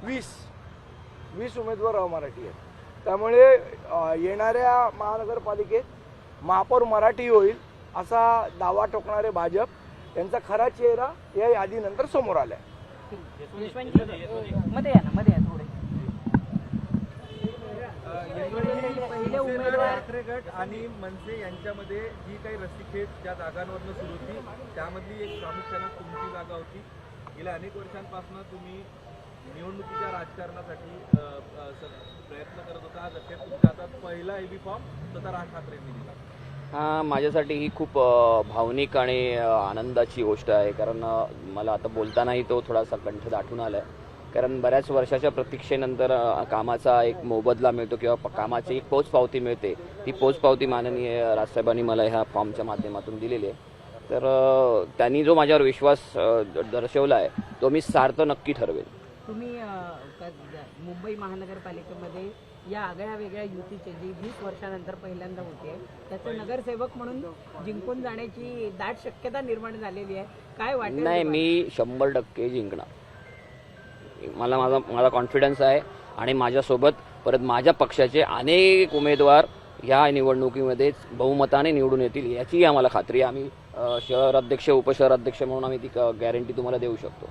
20 उमेदवार अमराठी आहेत। त्यामुळे येणाऱ्या महानगरपालिकेत महापौर मराठी होईल असा दावा ठोकणारे भाजप यांचा खरा चेहरा या यादीनंतर समोर आलाय। मध्ये या थोडे पहिले उमेदवार गट आणि मनसे यांच्यामध्ये जी काही रस्सीखेच ज्या जागांवरनं सुरू होती त्यामधली एक प्रामुख्याने तुमची जागा होती। गेल्या अनेक वर्षांपासून तुम्ही निवडणुकीच्या राजकारणासाठी प्रयत्न करत होता। आज अखेर तुमच्या हातात पहिला एबी फॉर्म स्वतः राज ठाकरेंनी दिला। हां, माझ्यासाठी ही खूप भावनिक आणि आनंदाची गोष्ट आहे, कारण मला आता बोलतानाही तो थोडासा कंठ दाटून आला आहे। कारण बऱ्याच वर्षाच्या प्रतीक्षेनंतर कामाचा एक मोबदला मिळतो किंवा कामाची एक पोचपावती मिळते। ती पोचपावती माननीय राजसाहेबांनी मला ह्या फॉर्मच्या माध्यमातून दिलेली आहे। तर त्यांनी जो माझ्यावर विश्वास दर्शवला आहे तो मी सार्थ नक्की ठरवेन। तुम्ही मुंबई महानगरपालिकेमध्ये या आगळ्या वेगळ्या युतीचे जी 20 वर्षानंतर पहिल्यांदा होते त्याचे नगरसेवक म्हणून जिंकून जाण्याची दाट शक्यता निर्माण झालेली आहे, काय वाटतं? नाही, मी 100% जिंकणार। माझा कॉन्फिडन्स आहे आणि माझ्यासोबत परत माझ्या पक्षाचे अनेक उमेदवार ह्या निवडणुकीमध्ये बहुमताने निवडून येतील याची आम्हाला खात्री आहे। आम्ही शहर अध्यक्ष उपशहर अध्यक्ष म्हणून आम्ही ती गॅरंटी तुम्हाला देऊ शकतो।